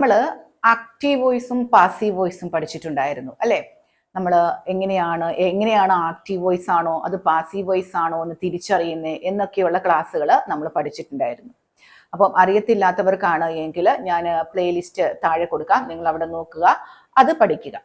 നമ്മൾ active വോയിസും passive വോയിസും പഠിച്ചിട്ടുണ്ടായിരുന്നു അല്ലേ? നമ്മൾ എങ്ങനെയാണ് ആക്റ്റീവ് വോയിസ് ആണോ അത് പാസീവ് വോയിസ് ആണോ എന്ന് തിരിച്ചറിയുന്നത് എന്നൊക്കെയുള്ള ക്ലാസ്സുകൾ നമ്മൾ പഠിച്ചിട്ടുണ്ടായിരുന്നു. അപ്പം അറിയത്തില്ലാത്തവർക്കാണ് എങ്കിൽ ഞാൻ പ്ലേലിസ്റ്റ് താഴെ കൊടുക്കാം, നിങ്ങൾ അവിടെ നോക്കുക, അത് പഠിക്കുക.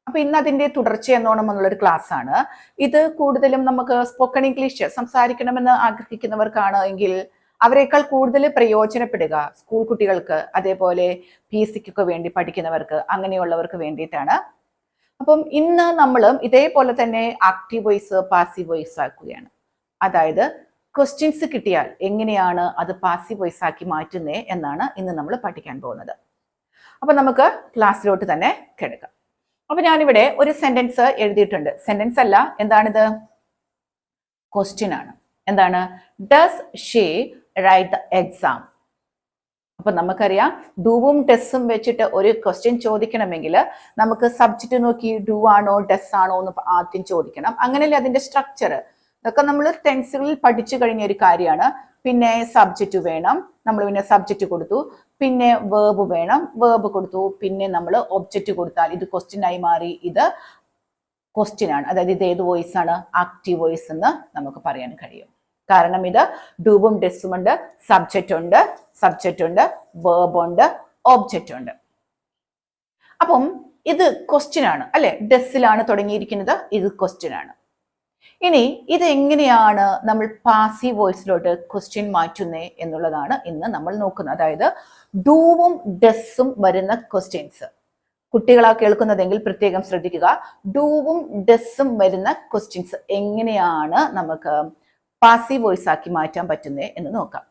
അപ്പൊ ഇന്ന് അതിന്റെ തുടർച്ച എന്നോണം എന്നുള്ളൊരു ക്ലാസ് ആണ് ഇത്. കൂടുതലും നമുക്ക് സ്പോക്കൺ ഇംഗ്ലീഷ് സംസാരിക്കണമെന്ന് ആഗ്രഹിക്കുന്നവർക്കാണ് എങ്കിൽ അവരെക്കാൾ കൂടുതൽ പ്രയോജനപ്പെടുക സ്കൂൾ കുട്ടികൾക്ക്, അതേപോലെ PSCക്കൊക്കെ വേണ്ടി പഠിക്കുന്നവർക്ക്, അങ്ങനെയുള്ളവർക്ക് വേണ്ടിയിട്ടാണ്. അപ്പം ഇന്ന് നമ്മളും ഇതേപോലെ തന്നെ ആക്റ്റീവ് വോയിസ് പാസീവ് വോയിസ് ആക്കുകയാണ്. അതായത് ക്വസ്റ്റ്യൻസ് കിട്ടിയാൽ എങ്ങനെയാണ് അത് പാസീവ് വോയിസ് ആക്കി മാറ്റുന്നത് എന്നാണ് ഇന്ന് നമ്മൾ പഠിക്കാൻ പോകുന്നത്. അപ്പൊ നമുക്ക് ക്ലാസ്സിലോട്ട് തന്നെ കിടക്കാം. അപ്പൊ ഞാനിവിടെ ഒരു സെന്റൻസ് എഴുതിയിട്ടുണ്ട്. സെന്റൻസ് അല്ല, എന്താണിത്? ക്വസ്റ്റ്യൻ ആണ്. എന്താണ്? Does she right the exam? അപ്പൊ നമുക്കറിയാം ഡൂവും ഡെസ്സും വെച്ചിട്ട് ഒരു ക്വസ്റ്റ്യൻ ചോദിക്കണമെങ്കിൽ നമുക്ക് സബ്ജക്റ്റ് നോക്കി ഡു ആണോ ഡെസ് ആണോ എന്ന് ആദ്യം ചോദിക്കണം. അങ്ങനെയല്ലേ അതിന്റെ സ്ട്രക്ചർ. ഇതൊക്കെ നമ്മൾ ടെൻസുകളിൽ പഠിച്ചു കഴിഞ്ഞ ഒരു കാര്യമാണ്. പിന്നെ സബ്ജക്റ്റ് വേണം, നമ്മൾ പിന്നെ സബ്ജക്റ്റ് കൊടുത്തു, പിന്നെ വേർബ് വേണം, വേർബ് കൊടുത്തു, പിന്നെ നമ്മൾ ഒബ്ജക്റ്റ് കൊടുത്താൽ ഇത് ക്വസ്റ്റ്യൻ ആയി മാറി, ഇത് ക്വസ്റ്റ്യൻ ആണ്. അതായത് ഇത് ഏത് വോയിസ് ആണ്? ആക്റ്റീവ് വോയിസ് എന്ന് നമുക്ക് പറയാൻ കഴിയും. കാരണം ഇത് ഡൂവും ഡെസ്സും ഉണ്ട്, സബ്ജക്റ്റ് ഉണ്ട്, വേർബ് ഉണ്ട്, ഒബ്ജക്റ്റ് ഉണ്ട്. അപ്പം ഇത് ക്വസ്റ്റ്യൻ ആണ് അല്ലെ? ഡെസ്സിലാണ് തുടങ്ങിയിരിക്കുന്നത്, ഇത് ക്വസ്റ്റ്യൻ ആണ്. ഇനി ഇത് എങ്ങനെയാണ് നമ്മൾ പാസീവ് വോയിസിലോട്ട് ക്വസ്റ്റ്യൻ മാറ്റുന്നത് എന്നുള്ളതാണ് ഇന്ന് നമ്മൾ നോക്കുന്നത്. അതായത് ഡൂവും ഡെസ്സും വരുന്ന ക്വസ്റ്റ്യൻസ് കുട്ടികളാ കേൾക്കുന്നതെങ്കിൽ പ്രത്യേകം ശ്രദ്ധിക്കുക. ഡൂവും ഡെസ്സും വരുന്ന ക്വസ്റ്റ്യൻസ് എങ്ങനെയാണ് നമുക്ക് പാസീവ് വോയിസ് ആക്കി മാറ്റാൻ പറ്റുന്നത് എന്ന് നോക്കാം.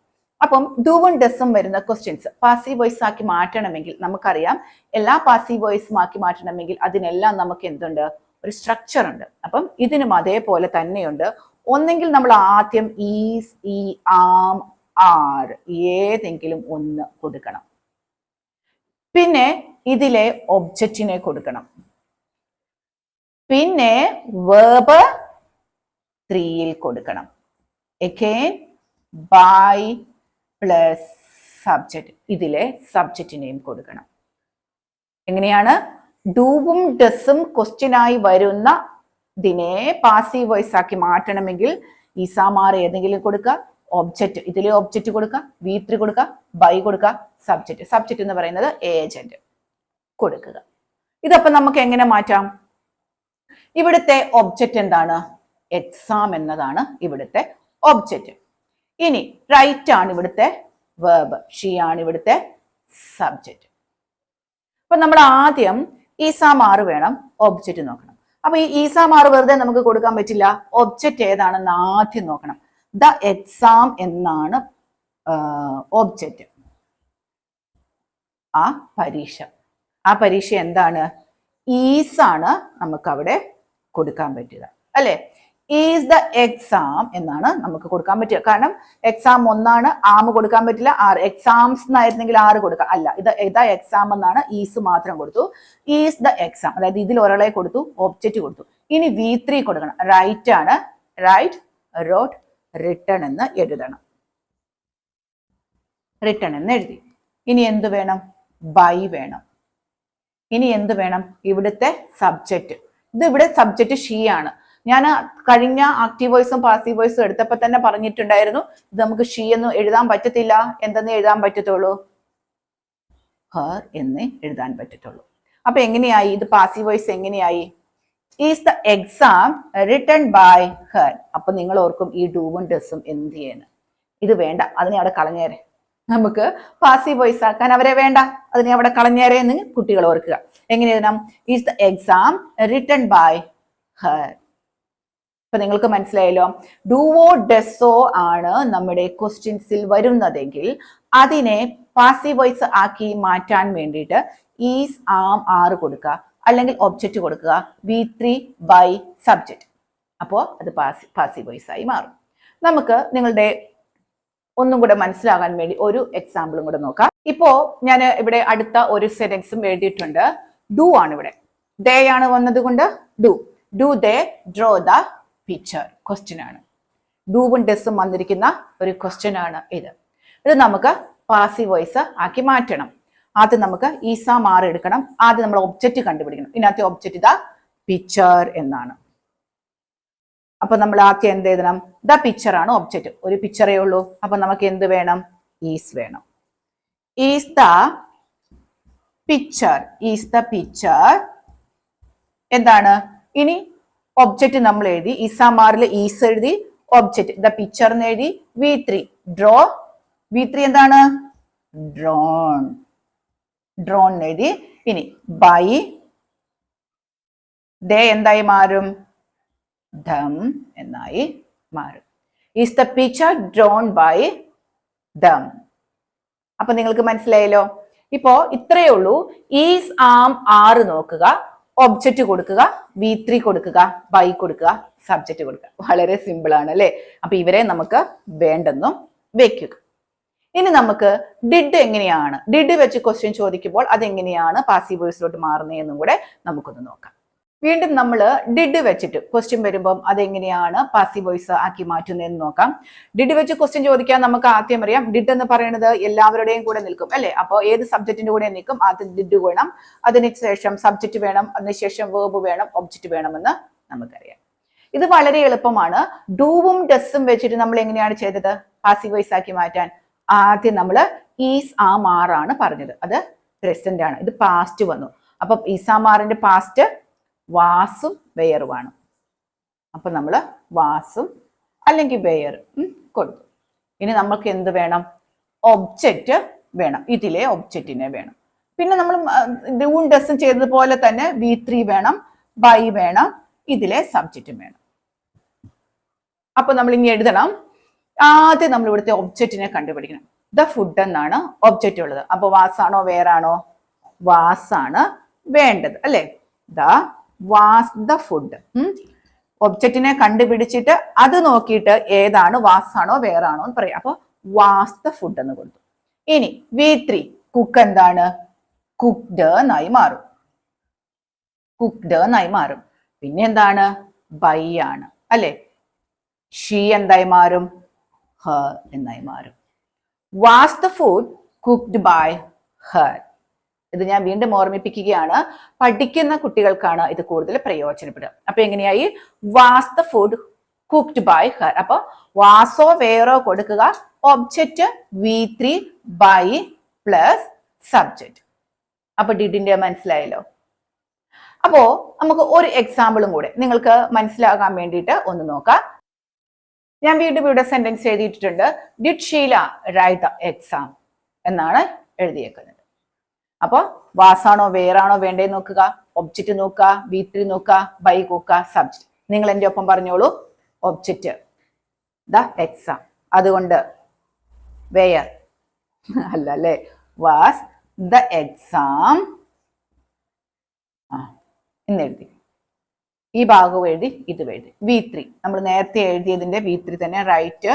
അപ്പം ഡൂവും ഡെസ്സും വരുന്ന ക്വസ്റ്റ്യൻസ് പാസീവ് വോയിസ് ആക്കി മാറ്റണമെങ്കിൽ നമുക്കറിയാം, എല്ലാ പാസീവ് വോയിസും ആക്കി മാറ്റണമെങ്കിൽ അതിനെല്ലാം നമുക്ക് എന്തുണ്ട്? ഒരു സ്ട്രക്ചർ ഉണ്ട്. അപ്പം ഇതിനും അതേപോലെ തന്നെയുണ്ട്. ഒന്നെങ്കിൽ നമ്മൾ ആദ്യം ഈസ്, ഈ, ആം, ആർ ഏതെങ്കിലും ഒന്ന് കൊടുക്കണം. പിന്നെ ഇതിലെ ഒബ്ജക്റ്റിനെ കൊടുക്കണം. പിന്നെ വേർബ് 3യിൽ കൊടുക്കണം. Again by പ്ലസ് സബ്ജക്റ്റ്, ഇതിലെ സബ്ജക്റ്റിനെയും കൊടുക്കണം. എങ്ങനെയാണ്? ഡൂവും ഡെസ്സും ക്വസ്റ്റ്യനായി വരുന്ന ഇതിനെ പാസീവ് വോയിസ് ആക്കി മാറ്റണമെങ്കിൽ ഈസാമാർ ഏതെങ്കിലും കൊടുക്കുക, ഒബ്ജക്റ്റ് ഇതിലെ ഒബ്ജക്റ്റ് കൊടുക്കുക, V3 കൊടുക്കുക, ബൈ കൊടുക്കുക, സബ്ജക്റ്റ് എന്ന് പറയുന്നത് ഏജന്റ് കൊടുക്കുക. ഇതപ്പം നമുക്ക് എങ്ങനെ മാറ്റാം? ഇവിടുത്തെ ഒബ്ജക്റ്റ് എന്താണ്? എക്സാം എന്നതാണ് ഇവിടുത്തെ ഒബ്ജക്റ്റ്. ഇനി റൈറ്റ് ആണ് ഇവിടുത്തെ വേർബ്, ഷീ ആണ് ഇവിടുത്തെ സബ്ജക്റ്റ്. അപ്പൊ നമ്മൾ ആദ്യം ഈസാമാർ വേണം, ഒബ്ജക്റ്റ് നോക്കണം. അപ്പൊ ഈ ഈസാമാർ വെറുതെ നമുക്ക് കൊടുക്കാൻ പറ്റില്ല. ഒബ്ജക്റ്റ് ഏതാണെന്ന് ആദ്യം നോക്കണം. ദ എക്സാം എന്നാണ് ഒബ്ജക്റ്റ്. ആ പരീക്ഷ എന്താണ്? ഈസ് ആണ് നമുക്ക് അവിടെ കൊടുക്കാൻ പറ്റുക അല്ലെ? ഈസ് ദ എക്സാം എന്നാണ് നമുക്ക് കൊടുക്കാൻ പറ്റുക. കാരണം എക്സാം ഒന്നാണ്, ആം കൊടുക്കാൻ പറ്റില്ല. എക്സാംസ് എന്നായിരുന്നെങ്കിൽ 6 കൊടുക്കാം. അല്ല, ഇത് എക്സാം എന്നാണ്, ഈസ് മാത്രം കൊടുത്തു. ഈസ് ദ എക്സാം, അതായത് ഇതിൽ ഒരാളെ കൊടുത്തു, ഒബ്ജക്റ്റ് കൊടുത്തു. ഇനി V3 കൊടുക്കണം. റൈറ്റ് ആണ്, റൈറ്റ്, റോട്ട്, റിട്ടൺ എന്ന് എഴുതണം. റിട്ടൺ എന്ന് എഴുതി. ഇനി എന്ത് വേണം? ബൈ വേണം. ഇനി എന്ത് വേണം? ഇവിടുത്തെ സബ്ജക്റ്റ്. ഇത് ഇവിടെ സബ്ജക്റ്റ് ഷീ ആണ്. ഞാൻ കഴിഞ്ഞ ആക്റ്റീവ് വോയിസും പാസീവ് വോയിസും എടുത്തപ്പോൾ തന്നെ പറഞ്ഞിട്ടുണ്ടായിരുന്നു, ഇത് നമുക്ക് ഷീ എന്ന് എഴുതാൻ പറ്റത്തില്ല. എന്തെന്ന് എഴുതാൻ പറ്റത്തുള്ളൂ? ഹർ എന്ന് എഴുതാൻ പറ്റത്തുള്ളൂ. അപ്പൊ എങ്ങനെയായി ഇത് പാസീവ് വോയിസ്? എങ്ങനെയായി? Is the exam written by her. അപ്പൊ നിങ്ങൾ ഓർക്കും ഈ ഡൂവും ഡെസ്സും എന്ത് ചെയ്യുന്നു? ഇത് വേണ്ട, അതിനെ അവിടെ കളഞ്ഞേരെ. നമുക്ക് പാസീവ് വോയിസ് ആക്കാൻ അവരെ വേണ്ട, അതിനെ അവിടെ കളഞ്ഞേരെ എന്ന് കുട്ടികൾ ഓർക്കുക. എങ്ങനെ എഴുതണം? Is the exam written by her. ഇപ്പൊ നിങ്ങൾക്ക് മനസ്സിലായല്ലോ. ഡൂവോ ഡെസ്സോ ആണ് നമ്മുടെ ക്വസ്റ്റ്യൻസിൽ വരുന്നതെങ്കിൽ അതിനെ പാസീവ് വോയിസ് ആക്കി മാറ്റാൻ വേണ്ടിയിട്ട് ഈസ്, ആം, ആർ കൊടുക്കുക, അല്ലെങ്കിൽ ഒബ്ജക്റ്റ് കൊടുക്കുക, V3 ബൈ സബ്ജക്റ്റ്. അപ്പോൾ അത് പാസീവ് വോയിസ് ആയി മാറും. നമുക്ക് നിങ്ങളുടെ ഒന്നും കൂടെ മനസ്സിലാകാൻ വേണ്ടി ഒരു എക്സാമ്പിളും കൂടെ നോക്കാം. ഇപ്പോ ഞാൻ ഇവിടെ അടുത്ത ഒരു സെന്റൻസും എഴുതിയിട്ടുണ്ട്. ഡു ആണ് ഇവിടെ, ദേ ആണ് വന്നത് കൊണ്ട് do they draw the picture question ആണ്. ഡൂവും ഡെസ്സും വന്നിരിക്കുന്ന ഒരു ക്വസ്റ്റ്യൻ ആണ് ഇത്. ഇത് നമുക്ക് പാസീവ് വോയിസ് ആക്കി മാറ്റണം. ആദ്യം നമുക്ക് ഈസാമാർ എടുക്കണം. ആദ്യം നമ്മൾ ഒബ്ജക്റ്റ് കണ്ടുപിടിക്കണം. ഇതിനകത്തെ ഒബ്ജക്റ്റ് ഇതാ പിക്ചർ എന്നാണ്. അപ്പൊ നമ്മൾ ആദ്യം എന്ത് എഴുതണം? ദ പിക്ചർ ആണ് ഒബ്ജക്റ്റ്. ഒരു പിക്ചറേ ഉള്ളൂ. അപ്പൊ നമുക്ക് എന്ത് വേണം? ഈസ് വേണം. Is the picture. Is the picture എന്താണ്? ഇനി ഒബ്ജക്റ്റ് നമ്മൾ എഴുതി. ഈസാമാറിൽ ഈസ് എഴുതി, ഒബ്ജക്റ്റ് ദ പിക്ചർ എന്ന് എഴുതി. V3 draw. V3 എന്താണ്? ഡ്രോൺ. ഡ്രോൺ എഴുതി. ഇനി ബൈ ദേ എന്തായി മാറും? ദം എന്നായി മാറും. Is the picture drawn by them. അപ്പൊ നിങ്ങൾക്ക് മനസ്സിലായല്ലോ. ഇപ്പോ ഇത്രയേ ഉള്ളൂ. ഈസ് ആം ആറ് നോക്കുക, ഒബ്ജക്റ്റ് കൊടുക്കുക, V3 കൊടുക്കുക, ബൈ കൊടുക്കുക, സബ്ജക്റ്റ് കൊടുക്കുക. വളരെ സിമ്പിൾ ആണ് അല്ലെ? അപ്പൊ ഇവരെ നമുക്ക് വേണ്ടെന്നും വെക്കുക. ഇനി നമുക്ക് ഡിഡ് എങ്ങനെയാണ്, ഡിഡ് വെച്ച് ക്വസ്റ്റ്യൻ ചോദിക്കുമ്പോൾ അതെങ്ങനെയാണ് പാസീവ് വോയിസിലോട്ട് മാറുന്നതെന്നും കൂടെ നമുക്കൊന്ന് നോക്കാം. വീണ്ടും നമ്മൾ ഡിഡ് വെച്ചിട്ട് ക്വസ്റ്റ്യൻ വരുമ്പം അതെങ്ങനെയാണ് പാസീവ് വോയിസ് ആക്കി മാറ്റുന്നതെന്ന് നോക്കാം. ഡിഡ് വെച്ച് ക്വസ്റ്റ്യൻ ചോദിക്കാൻ നമുക്ക് ആദ്യം അറിയാം, ഡിഡ് എന്ന് പറയുന്നത് എല്ലാവരുടെയും കൂടെ നിൽക്കും അല്ലെ? അപ്പോൾ ഏത് സബ്ജക്റ്റിന്റെ കൂടെ നിൽക്കും? ആദ്യം ഡിഡ് വേണം, അതിനുശേഷം സബ്ജക്റ്റ് വേണം, അതിനുശേഷം വേർബ് വേണം, ഒബ്ജക്റ്റ് വേണമെന്ന് നമുക്കറിയാം. ഇത് വളരെ എളുപ്പമാണ്. ഡൂവും ഡസും വെച്ചിട്ട് നമ്മൾ എങ്ങനെയാണ് ചെയ്തത് പാസീവ് വോയിസ് ആക്കി മാറ്റാൻ? ആദ്യം നമ്മൾ ഈസ് ആം ആറാണ് പറഞ്ഞത്, അത് പ്രസന്റ് ആണ്. ഇത് പാസ്റ്റ് വന്നു. അപ്പൊ ഈസാമാറിന്റെ പാസ്റ്റ് വാസും വെയറുമാണ്. അപ്പൊ നമ്മൾ വാസും അല്ലെങ്കിൽ വെയർ കൊടുത്തു. ഇനി നമുക്ക് എന്ത് വേണം? ഒബ്ജക്റ്റ് വേണം. ഇതിലെ ഒബ്ജക്റ്റിനെ വേണം. പിന്നെ നമ്മൾ ഡൂവും ഡസും ചെയ്തതുപോലെ തന്നെ V3 വേണം, ബൈ വേണം, ഇതിലെ സബ്ജക്റ്റും വേണം. അപ്പൊ നമ്മൾ ഇനി എഴുതണം. ആദ്യം നമ്മൾ ഇവിടുത്തെ ഒബ്ജക്റ്റിനെ കണ്ടുപിടിക്കണം. ദ ഫുഡ് എന്നാണ് ഒബ്ജക്റ്റ് ഉള്ളത്. അപ്പൊ വാസാണോ വേറാണോ? വാസാണ് വേണ്ടത് അല്ലെ? The was the food. ഒബ്ജക്റ്റിനെ കണ്ടുപിടിച്ചിട്ട് അത് നോക്കിയിട്ട് ഏതാണ് വാസാണോ വേറാണോ എന്ന് പറയാം. അപ്പൊ വാസ് ദ ഫുഡ് എന്ന് കൊടുത്തു. ഇനി V3 കുക്ക് എന്താണ്? കുക്ക്ഡ് എന്നായി മാറും. കുക്ക്ഡ് എന്നായി മാറും. പിന്നെ എന്താണ്? ബൈ ആണ് അല്ലെ? ഷീ എന്തായി മാറും? ഹർ എന്നായി മാറും. Was the food cooked by her. ഇത് ഞാൻ വീണ്ടും ഓർമ്മിപ്പിക്കുകയാണ്. പഠിക്കുന്ന കുട്ടികൾക്കാണ് ഇത് കൂടുതൽ പ്രയോജനപ്പെടുക. അപ്പൊ എങ്ങനെയായി? Was the food cooked by her. അപ്പൊ വാസോ വേറോ കൊടുക്കുക, object V3 by plus subject. അപ്പൊ ഡിഡിന്റെ മനസ്സിലായല്ലോ. അപ്പോ നമുക്ക് ഒരു എക്സാമ്പിളും കൂടെ നിങ്ങൾക്ക് മനസ്സിലാകാൻ വേണ്ടിയിട്ട് ഒന്ന് നോക്കാം. ഞാൻ വീണ്ടും ഇവിടെ സെന്റൻസ് എഴുതിയിട്ടുണ്ട്. Did Sheila write the exam എന്നാണ് എഴുതിയേക്കുന്നത്. അപ്പൊ വാസാണോ വേറാണോ വേണ്ടേന്ന് നോക്കുക, ഒബ്ജക്റ്റ് നോക്കുക, V3 നോക്കുക, ബൈ നോക്കുക, സബ്ജക്റ്റ്. നിങ്ങൾ എൻ്റെ ഒപ്പം പറഞ്ഞോളൂ. ഒബ്ജക്റ്റ് ദ എക്സാം, അതുകൊണ്ട് വെയർ അല്ല അല്ലേ? വാസ് ദ എക്സാം എന്നെഴുതി. ഈ ഭാഗവും എഴുതി, ഇത് എഴുതി. V3 നമ്മൾ നേരത്തെ എഴുതിയതിന്റെ V3 തന്നെ. Write,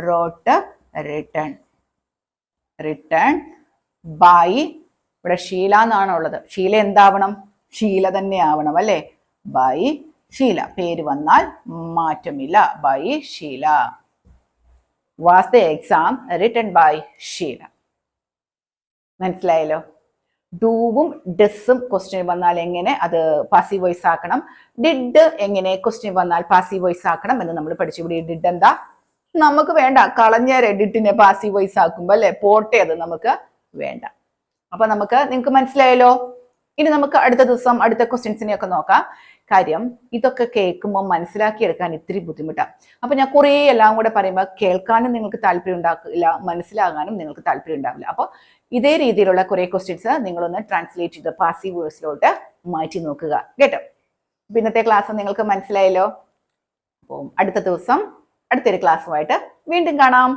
wrote, written. Written by. ഇവിടെ ഷീല എന്നാണ് ഉള്ളത്. ഷീല എന്താവണം? ഷീല തന്നെ ആവണം അല്ലെ? By Sheila. പേര് വന്നാൽ മാറ്റമില്ല. By Sheila. Was the exam written by Sheila. മനസ്സിലായല്ലോ? ഡൂവും ഡസും ക്വസ്റ്റ്യൻ വന്നാൽ എങ്ങനെ അത് പാസീവ് വോയിസ് ആക്കണം, ഡിഡ് എങ്ങനെ ക്വസ്റ്റ്യൻ വന്നാൽ പാസീവ് വോയിസ് ആക്കണം എന്ന് നമ്മൾ പഠിച്ചു. ഇവിടെ ഡിഡ് എന്താ? നമുക്ക് വേണ്ട, കളഞ്ഞേരെ ഡിഡിനെ പാസീവ് വോയിസ് ആക്കുമ്പോ അല്ലെ? പോട്ടെ, അത് നമുക്ക് വേണ്ട. അപ്പൊ നിങ്ങൾക്ക് മനസ്സിലായല്ലോ. ഇനി നമുക്ക് അടുത്ത ദിവസം അടുത്ത ക്വസ്റ്റ്യൻസിനെ ഒക്കെ നോക്കാം. കാര്യം ഇതൊക്കെ കേൾക്കുമ്പോൾ മനസ്സിലാക്കിയെടുക്കാൻ ഇത്തിരി ബുദ്ധിമുട്ടാണ്. അപ്പൊ ഞാൻ കുറേ എല്ലാം കൂടെ പറയുമ്പോൾ കേൾക്കാനും നിങ്ങൾക്ക് താല്പര്യം ഉണ്ടാക്കില്ല, മനസ്സിലാകാനും നിങ്ങൾക്ക് താല്പര്യം ഉണ്ടാവില്ല. അപ്പൊ ഇതേ രീതിയിലുള്ള കുറെ ക്വസ്റ്റ്യൻസ് നിങ്ങളൊന്ന് ട്രാൻസ്ലേറ്റ് ചെയ്ത് പാസീവ് വോയിസിലോട്ട് മാറ്റി നോക്കുക കേട്ടോ. ഇന്നത്തെ ക്ലാസ് നിങ്ങൾക്ക് മനസ്സിലായല്ലോ. അപ്പോൾ അടുത്ത ദിവസം അടുത്തൊരു ക്ലാസ്സുമായിട്ട് വീണ്ടും കാണാം.